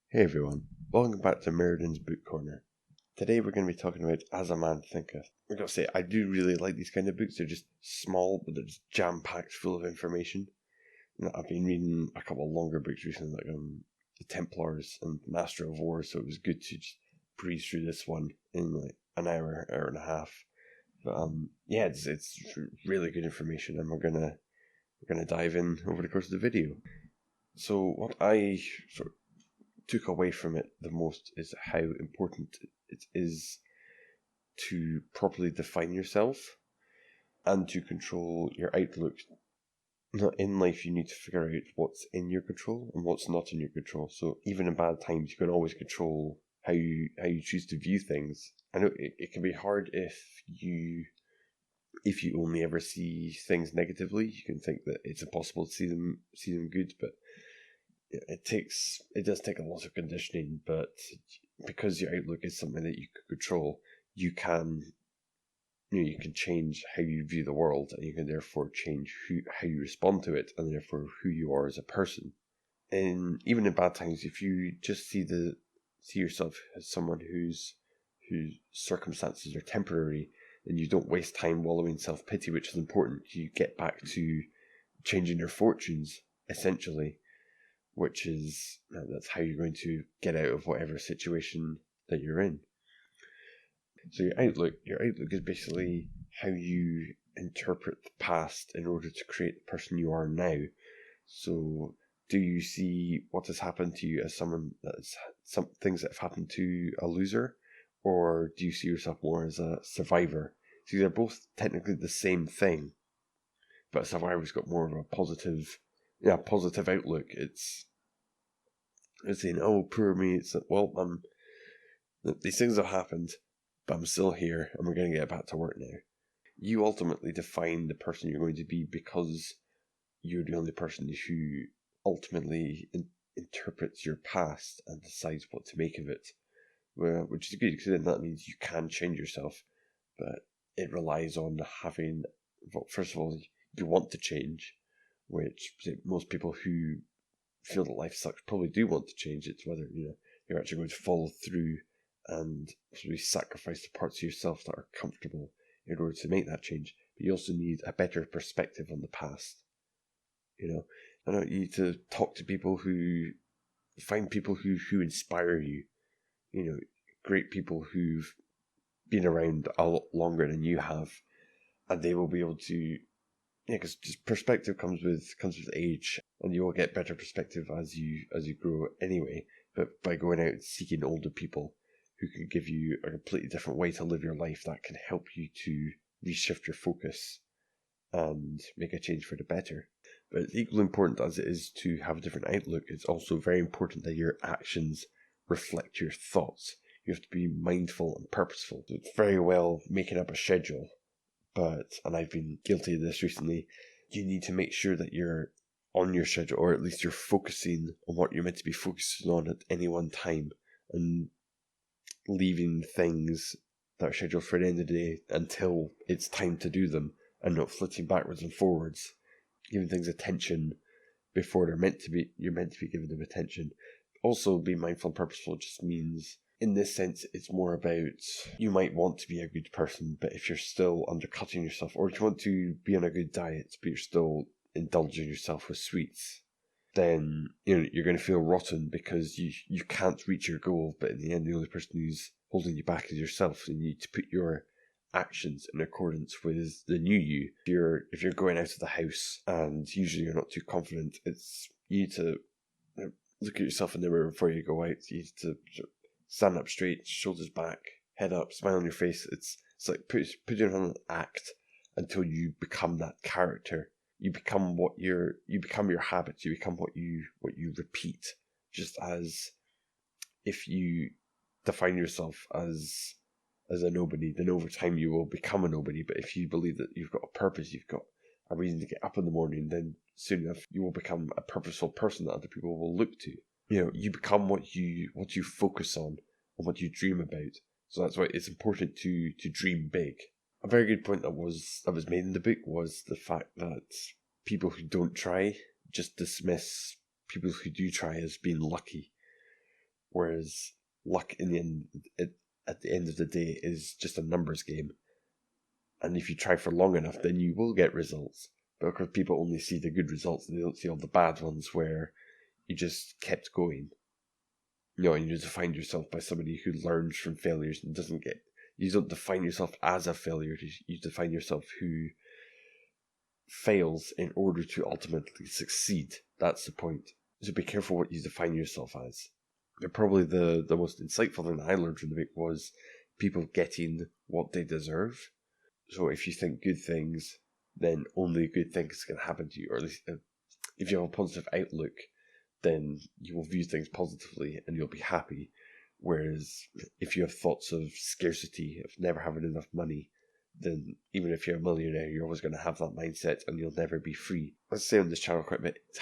Hey everyone, welcome back to Meriden Book Corner. Today we're going to be talking about As a Man Thinketh. I gotta say, I do really like these kind of books. They're just small, but they're just jam-packed full of information. I've been reading a couple of longer books recently, like The Templars and Master of War, so it was good to just breeze through this one in like an hour, hour and a half. But yeah, it's really good information, and we're gonna dive in over the course of the video. So what I sort of took away from it the most is how important it is to properly define yourself and to control your outlook. In life, you need to figure out what's in your control and what's not in your control. So even in bad times, you can always control how you choose to view things. I know it can be hard if you only ever see things negatively. You can think that it's impossible to see them good, but it does take a lot of conditioning. But because your outlook is something that you can control, you can change how you view the world, and you can therefore change how you respond to it, and therefore who you are as a person. And even in bad times, if you just see yourself as someone whose circumstances are temporary, and you don't waste time wallowing in self-pity, which is important. You get back to changing your fortunes, essentially, which is that's how you're going to get out of whatever situation that you're in. So your outlook is basically how you interpret the past in order to create the person you are now. So do you see what has happened to you as someone that's some things that have happened to a loser, or do you see yourself more as a survivor? So they're both technically the same thing, but a survivor's got more of a positive outlook. It's saying, "Oh, poor me." It's like, well, these things have happened, but I'm still here, and we're going to get back to work now. You ultimately define the person you're going to be because you're the only person who ultimately interprets your past and decides what to make of it. Which is good, because then that means you can change yourself, but it relies on having, well, first of all, you want to change, which most people who feel that life sucks probably do want to change. It's whether you're actually going to follow through and really sacrifice the parts of yourself that are comfortable in order to make that change. But you also need a better perspective on the past. You need to talk to people find people who inspire you. Great people who've been around a lot longer than you have, and they will be able to. Because just perspective comes with age, and you will get better perspective as you grow anyway. But by going out and seeking older people who can give you a completely different way to live your life, that can help you to reshift your focus and make a change for the better. But it's equally important as it is to have a different outlook. It's also very important that your actions reflect your thoughts. You have to be mindful and purposeful. So it's very well making up a schedule, and I've been guilty of this recently, you need to make sure that you're on your schedule, or at least you're focusing on what you're meant to be focusing on at any one time, and leaving things that are scheduled for the end of the day until it's time to do them, and not flitting backwards and forwards, giving things attention before you're meant to be giving them attention. Also, being mindful and purposeful just means, in this sense, it's more about, you might want to be a good person, but if you're still undercutting yourself, or if you want to be on a good diet, but you're still indulging yourself with sweets, then you're going to feel rotten because you can't reach your goal, but in the end, the only person who's holding you back is yourself. So you need to put your actions in accordance with the new you. If you're going out of the house and usually you're not too confident, you need to look at yourself in the mirror before you go out. You need to stand up straight, shoulders back, head up, smile on your face. It's like putting on an act until you become that character. You become your habits. You become what you repeat. Just as if you define yourself as a nobody, then over time you will become a nobody. But if you believe that you've got a purpose, you've got a reason to get up in the morning, then soon enough you will become a purposeful person that other people will look to. You become what you focus on and what you dream about. So that's why it's important to dream big. A very good point that was made in the book was the fact that people who don't try just dismiss people who do try as being lucky. whereas luck at the end of the day is just a numbers game. And if you try for long enough, then you will get results. But because people only see the good results, and they don't see all the bad ones where you just kept going. And you define yourself by somebody who learns from failures and you don't define yourself as a failure. You define yourself who fails in order to ultimately succeed. That's the point. So be careful what you define yourself as. And probably the most insightful thing I learned from the book was people getting what they deserve. So if you think good things, then only good things can happen to you. Or at least if you have a positive outlook, then you will view things positively and you'll be happy. Whereas if you have thoughts of scarcity, of never having enough money, then even if you're a millionaire, you're always going to have that mindset and you'll never be free. Let's say on this channel quite a bit, its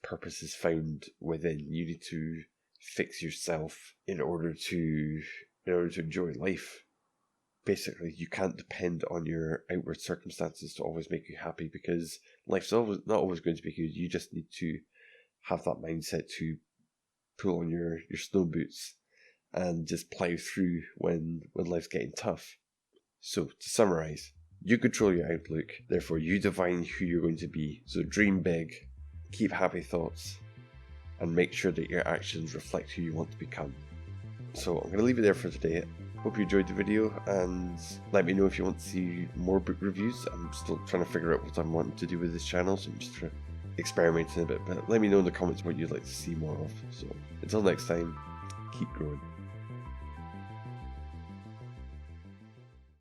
purpose is found within. You need to fix yourself in order to enjoy life. Basically, you can't depend on your outward circumstances to always make you happy, because life's not always going to be good. You just need to have that mindset to pull on your snow boots and just plow through when life's getting tough. So, to summarise, you control your outlook, therefore you define who you're going to be. So dream big, keep happy thoughts, and make sure that your actions reflect who you want to become. So I'm going to leave it there for today. Hope you enjoyed the video, and let me know if you want to see more book reviews. I'm still trying to figure out what I'm wanting to do with this channel, so I'm just experimenting a bit. But let me know in the comments what you'd like to see more of. So until next time, keep growing.